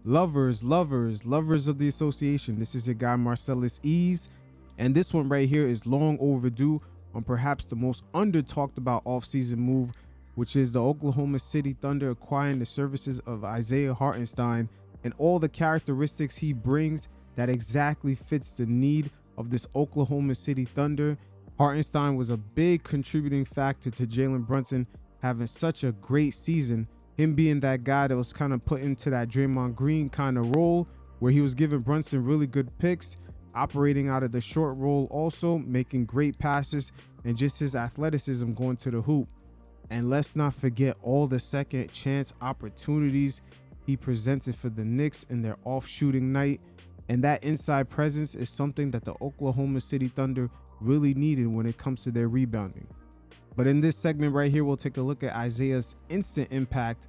Lovers of the association. This is your guy Marcellus Ease, and this one right here is long overdue on perhaps the most under talked about offseason move, which is the Oklahoma City Thunder acquiring the services of Isaiah Hartenstein and all the characteristics he brings that exactly fits the need of this Oklahoma City Thunder. Hartenstein was a big contributing factor to Jalen Brunson having such a great season, him being that guy that was kind of put into that Draymond Green kind of role where he was giving Brunson really good picks, operating out of the short roll, also making great passes, and just his athleticism going to the hoop. And let's not forget all the second chance opportunities he presented for the Knicks in their off shooting night. And that inside presence is something that the Oklahoma City Thunder really needed when it comes to their rebounding. But in this segment right here, we'll take a look at Isaiah's instant impact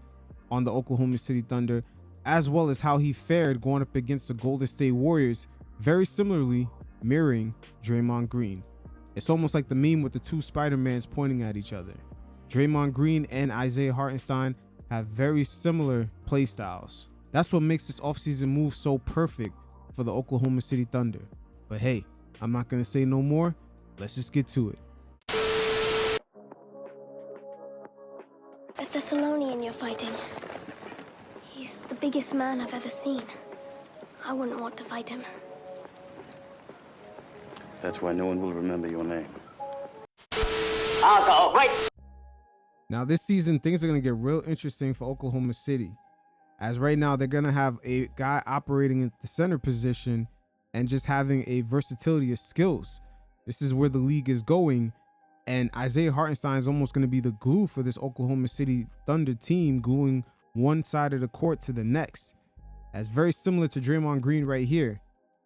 on the Oklahoma City Thunder, as well as how he fared going up against the Golden State Warriors, very similarly mirroring Draymond Green. It's almost like the meme with the two Spider-Mans pointing at each other. Draymond Green and Isaiah Hartenstein have very similar play styles. That's what makes this offseason move so perfect for the Oklahoma City Thunder. But hey, I'm not going to say no more. Let's just get to it. The Thessalonian you're fighting. He's the biggest man I've ever seen. I wouldn't want to fight him. That's why no one will remember your name. I'll go, right! Now this season, things are going to get real interesting for Oklahoma City. As right now, they're going to have a guy operating in the center position and just having a versatility of skills. This is where the league is going. And Isaiah Hartenstein is almost going to be the glue for this Oklahoma City Thunder team, gluing one side of the court to the next. As very similar to Draymond Green right here,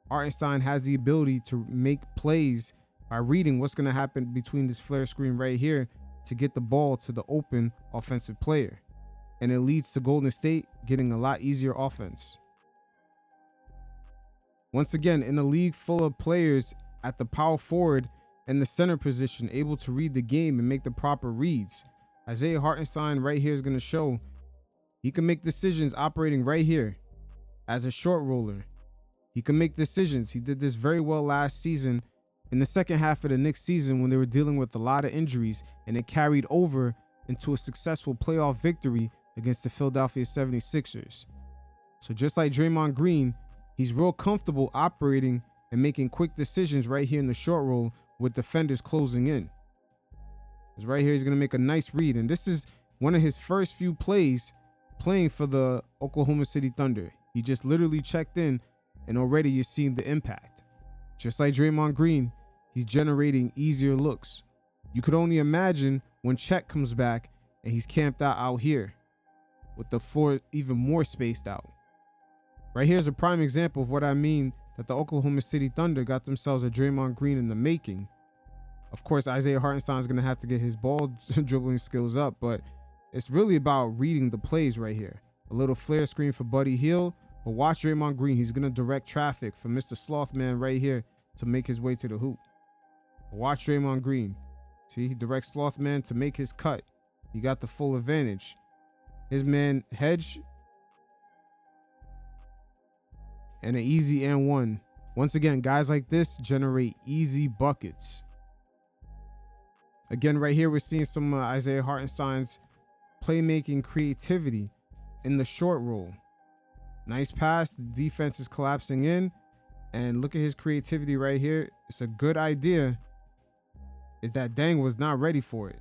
Hartenstein has the ability to make plays by reading what's going to happen between this flare screen right here to get the ball to the open offensive player. And it leads to Golden State getting a lot easier offense. Once again, in a league full of players at the power forward and the center position, able to read the game and make the proper reads, Isaiah Hartenstein right here is going to show he can make decisions operating right here as a short roller. He can make decisions. He did this very well last season in the second half of the Knicks season when they were dealing with a lot of injuries, and it carried over into a successful playoff victory against the Philadelphia 76ers. So just like Draymond Green, he's real comfortable operating and making quick decisions right here in the short roll with defenders closing in. Because right here, he's going to make a nice read. And this is one of his first few plays playing for the Oklahoma City Thunder. He just literally checked in, and already you're seeing the impact. Just like Draymond Green, he's generating easier looks. You could only imagine when Chet comes back and he's camped out here with the floor even more spaced out. Right here's a prime example of what I mean, that the Oklahoma City Thunder got themselves a Draymond Green in the making. Of course, Isaiah Hartenstein is going to have to get his ball dribbling skills up, but it's really about reading the plays right here. A little flare screen for Buddy Hield, but watch Draymond Green. He's going to direct traffic for Mr. Slothman right here to make his way to the hoop. Watch Draymond Green. See, he directs Slothman to make his cut. He got the full advantage. His man hedge. And an easy and one. Once again, guys like this generate easy buckets. Again, right here, we're seeing some Isaiah Hartenstein's playmaking creativity in the short roll. Nice pass. The defense is collapsing in. And look at his creativity right here. It's a good idea. Is that Deng was not ready for it.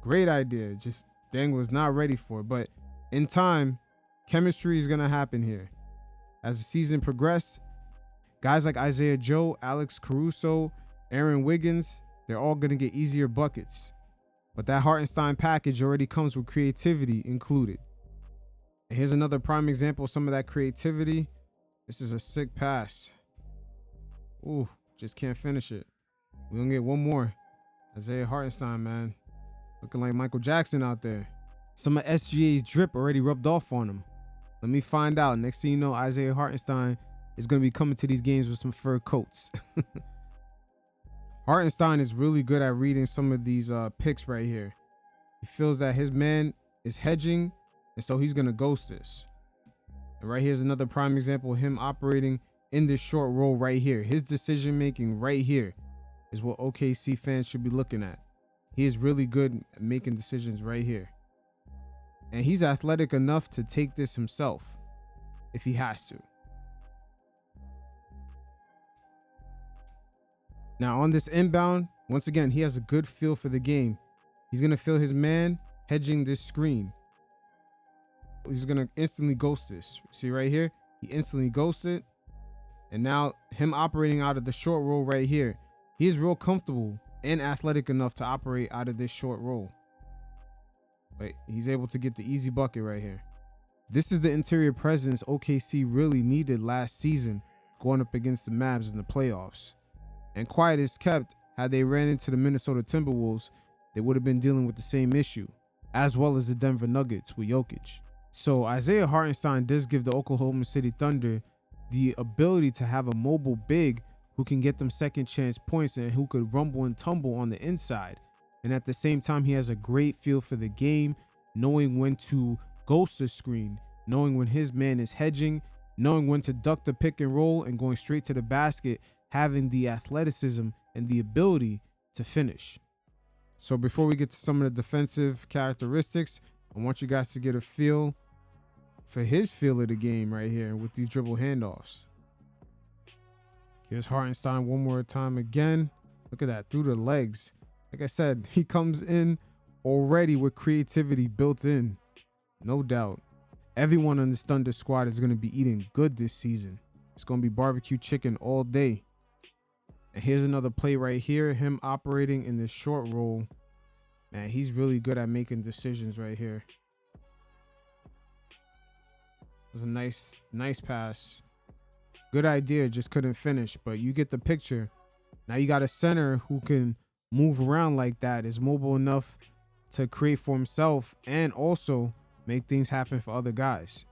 Great idea. Just Deng was not ready for it. But in time, chemistry is going to happen here. As the season progresses, guys like Isaiah Joe, Alex Caruso, Aaron Wiggins, they're all going to get easier buckets. But that Hartenstein package already comes with creativity included. And here's another prime example of some of that creativity. This is a sick pass. Ooh, just can't finish it. We're going to get one more. Isaiah Hartenstein, man. Looking like Michael Jackson out there. Some of SGA's drip already rubbed off on him. Let me find out. Next thing you know, Isaiah Hartenstein is going to be coming to these games with some fur coats. Hartenstein is really good at reading some of these picks right here. He feels that his man is hedging, and so he's going to ghost this. And right here's another prime example of him operating in this short roll right here. His decision making right here is what OKC fans should be looking at. He is really good at making decisions right here. And he's athletic enough to take this himself if he has to. Now on this inbound, once again, he has a good feel for the game. He's going to feel his man hedging this screen. He's going to instantly ghost this. See right here? He instantly ghosted. And now him operating out of the short roll right here. He is real comfortable and athletic enough to operate out of this short roll. But he's able to get the easy bucket right here. This is the interior presence OKC really needed last season going up against the Mavs in the playoffs. And quiet as kept, had they ran into the Minnesota Timberwolves, they would have been dealing with the same issue, as well as the Denver Nuggets with Jokic. So Isaiah Hartenstein does give the Oklahoma City Thunder the ability to have a mobile big who can get them second chance points and who could rumble and tumble on the inside. And at the same time, he has a great feel for the game, knowing when to ghost the screen, knowing when his man is hedging, knowing when to duck the pick and roll and going straight to the basket, having the athleticism and the ability to finish. So before we get to some of the defensive characteristics, I want you guys to get a feel for his feel of the game right here with these dribble handoffs. Here's Hartenstein one more time again. Look at that, through the legs. Like I said, he comes in already with creativity built in. No doubt. Everyone on this Thunder squad is going to be eating good this season. It's going to be barbecue chicken all day. And here's another play right here. Him operating in this short roll. Man, he's really good at making decisions right here. It was a nice pass. Good idea, just couldn't finish. But you get the picture. Now you got a center who can move around like that, is mobile enough to create for himself and also make things happen for other guys.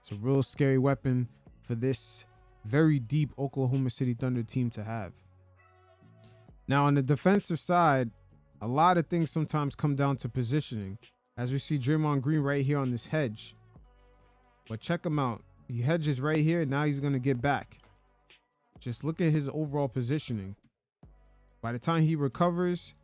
It's a real scary weapon for this very deep Oklahoma City Thunder team to have. Now on the defensive side, a lot of things sometimes come down to positioning, as we see Draymond Green right here on this hedge. But check him out. He hedges right here. Now he's going to get back. Just look at his overall positioning. By the time he recovers,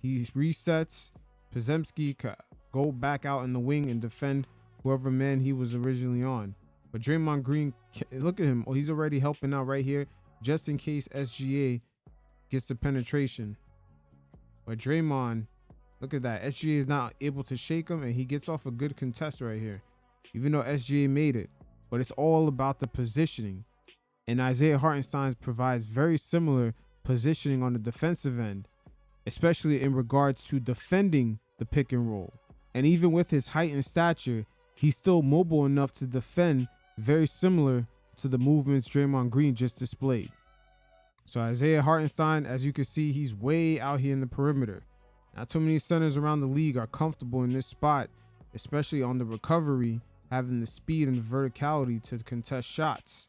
he resets. Podziemski could go back out in the wing and defend whoever man he was originally on. But Draymond Green, look at him. Oh, he's already helping out right here just in case SGA gets the penetration. But Draymond, look at that. SGA is not able to shake him, and he gets off a good contest right here, even though SGA made it. But it's all about the positioning. And Isaiah Hartenstein provides very similar positioning on the defensive end, especially in regards to defending the pick and roll. And even with his height and stature, he's still mobile enough to defend, very similar to the movements Draymond Green just displayed. So Isaiah Hartenstein, as you can see, he's way out here in the perimeter. Not too many centers around the league are comfortable in this spot, especially on the recovery, having the speed and the verticality to contest shots.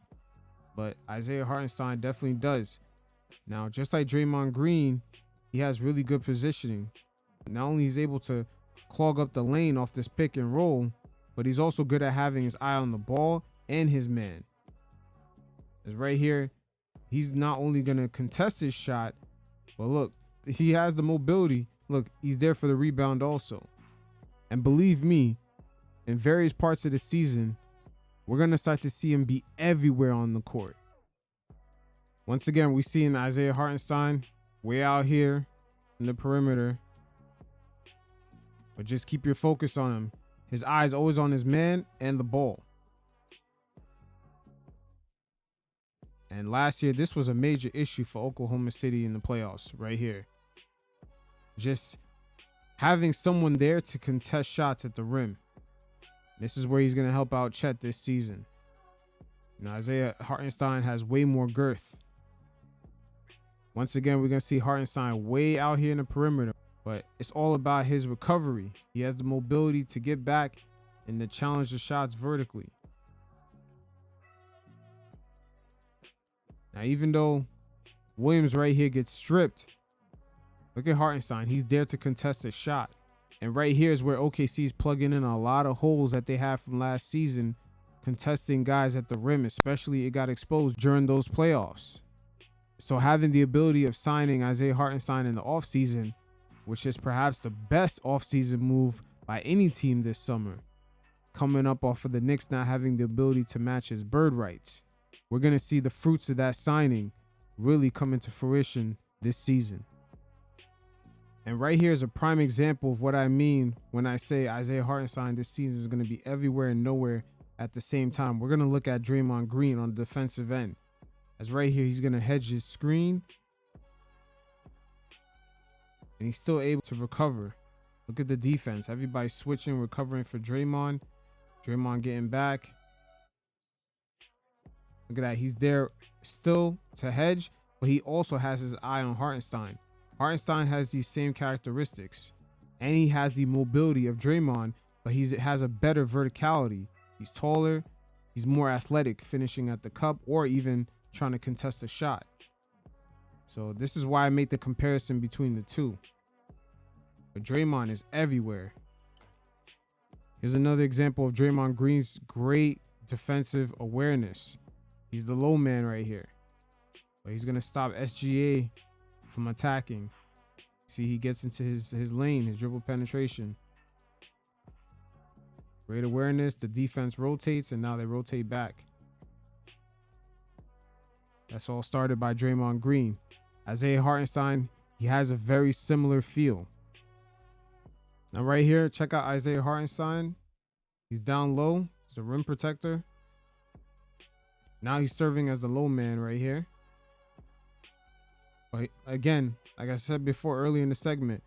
But Isaiah Hartenstein definitely does. Now, just like Draymond Green, he has really good positioning. Not only he's able to clog up the lane off this pick and roll, but he's also good at having his eye on the ball and his man. Because right here, he's not only going to contest his shot, but look, he has the mobility. Look, he's there for the rebound also. And believe me, in various parts of the season, we're going to start to see him be everywhere on the court. Once again, we see in Isaiah Hartenstein way out here in the perimeter. But just keep your focus on him. His eyes always on his man and the ball. And last year, this was a major issue for Oklahoma City in the playoffs right here. Just having someone there to contest shots at the rim. This is where he's going to help out Chet this season. Now, Isaiah Hartenstein has way more girth. Once again, we're going to see Hartenstein way out here in the perimeter. But it's all about his recovery. He has the mobility to get back and to challenge the shots vertically. Now, even though Williams right here gets stripped, look at Hartenstein. He's there to contest a shot. And right here is where OKC is plugging in a lot of holes that they had from last season contesting guys at the rim, especially it got exposed during those playoffs. So having the ability of signing Isaiah Hartenstein in the offseason, which is perhaps the best offseason move by any team this summer, coming up off of the Knicks not having the ability to match his bird rights. We're going to see the fruits of that signing really come into fruition this season. And right here is a prime example of what I mean when I say Isaiah Hartenstein this season is going to be everywhere and nowhere at the same time. We're going to look at Draymond Green on the defensive end. As right here, he's going to hedge his screen. And he's still able to recover. Look at the defense. Everybody switching, recovering for Draymond. Draymond getting back. Look at that. He's there still to hedge, but he also has his eye on Hartenstein. Hartenstein has these same characteristics, and he has the mobility of Draymond, but he has a better verticality. He's taller, he's more athletic, finishing at the cup or even trying to contest a shot. So this is why I make the comparison between the two. But Draymond is everywhere. Here's another example of Draymond Green's great defensive awareness. He's the low man right here, but he's going to stop SGA from attacking. See, he gets into his lane, his dribble penetration. Great awareness. The defense rotates, and now they rotate back. That's all started by Draymond Green. Isaiah Hartenstein, he has a very similar feel. Now right here, check out Isaiah Hartenstein. He's down low. He's a rim protector. Now he's serving as the low man right here. But again, like I said before earlier in the segment,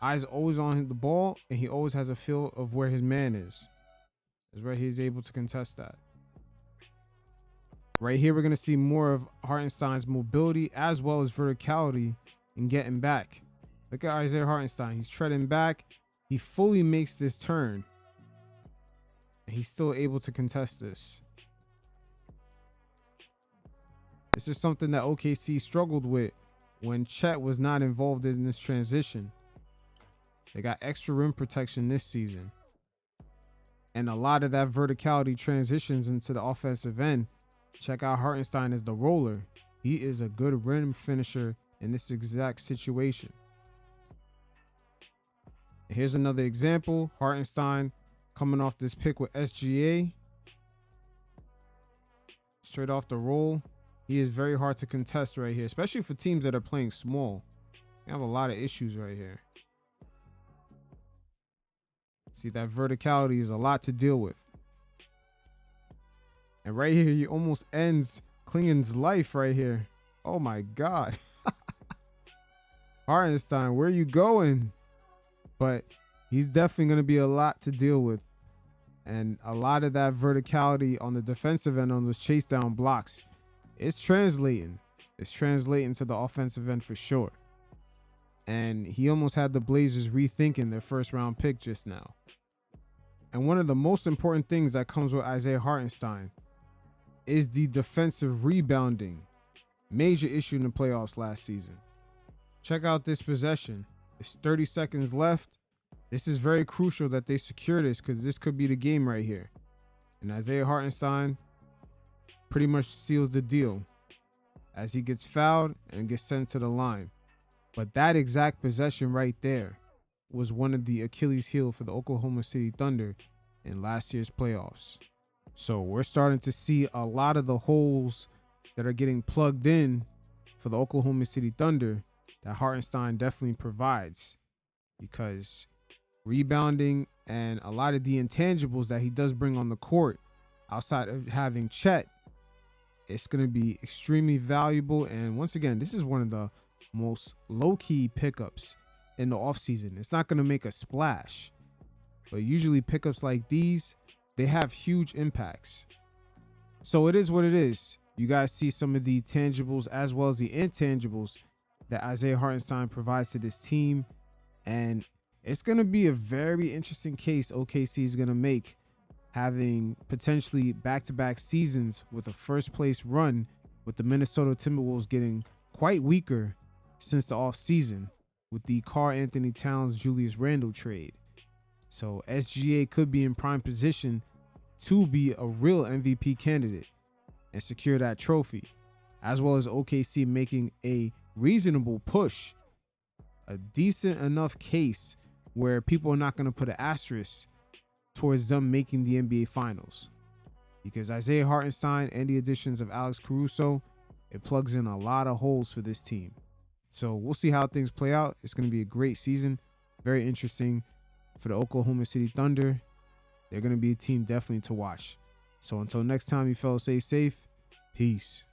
eyes always on the ball, and he always has a feel of where his man is. That's right, he's able to contest that. Right here, we're going to see more of Hartenstein's mobility as well as verticality in getting back. Look at Isaiah Hartenstein. He's treading back. He fully makes this turn, and he's still able to contest this. This is something that OKC struggled with when Chet was not involved in this transition. They got extra rim protection this season. And a lot of that verticality transitions into the offensive end. Check out Hartenstein as the roller. He is a good rim finisher in this exact situation. And here's another example. Hartenstein coming off this pick with SGA. Straight off the roll. He is very hard to contest right here, especially for teams that are playing small. They have a lot of issues right here. See, that verticality is a lot to deal with. And right here, he almost ends Klingen's life right here. Oh my God. Hartenstein, where are you going? But he's definitely going to be a lot to deal with. And a lot of that verticality on the defensive end on those chase down blocks, it's translating. It's translating to the offensive end for sure. And he almost had the Blazers rethinking their first round pick just now. And one of the most important things that comes with Isaiah Hartenstein is the defensive rebounding. Major issue in the playoffs last season. Check out this possession. It's 30 seconds left. This is very crucial that they secure this, because this could be the game right here. And Isaiah Hartenstein pretty much seals the deal as he gets fouled and gets sent to the line. But that exact possession right there was one of the Achilles heel for the Oklahoma City Thunder in last year's playoffs. So we're starting to see a lot of the holes that are getting plugged in for the Oklahoma City Thunder that Hartenstein definitely provides, because rebounding and a lot of the intangibles that he does bring on the court outside of having Chet, it's going to be extremely valuable. And once again, this is one of the most low-key pickups in the offseason. It's not going to make a splash, but usually pickups like these, they have huge impacts. So it is what it is. You guys see some of the tangibles as well as the intangibles that Isaiah Hartenstein provides to this team. And it's going to be a very interesting case OKC is going to make, having potentially back-to-back seasons with a first-place run, with the Minnesota Timberwolves getting quite weaker since the offseason with the Karl-Anthony Towns Julius Randle trade. So SGA could be in prime position to be a real MVP candidate and secure that trophy, as well as OKC making a reasonable push, a decent enough case where people are not going to put an asterisk towards them making the NBA Finals. Because Isaiah Hartenstein and the additions of Alex Caruso, it plugs in a lot of holes for this team. So we'll see how things play out. It's going to be a great season. Very interesting for the Oklahoma City Thunder. They're going to be a team definitely to watch. So until next time, you fellas, stay safe. Peace.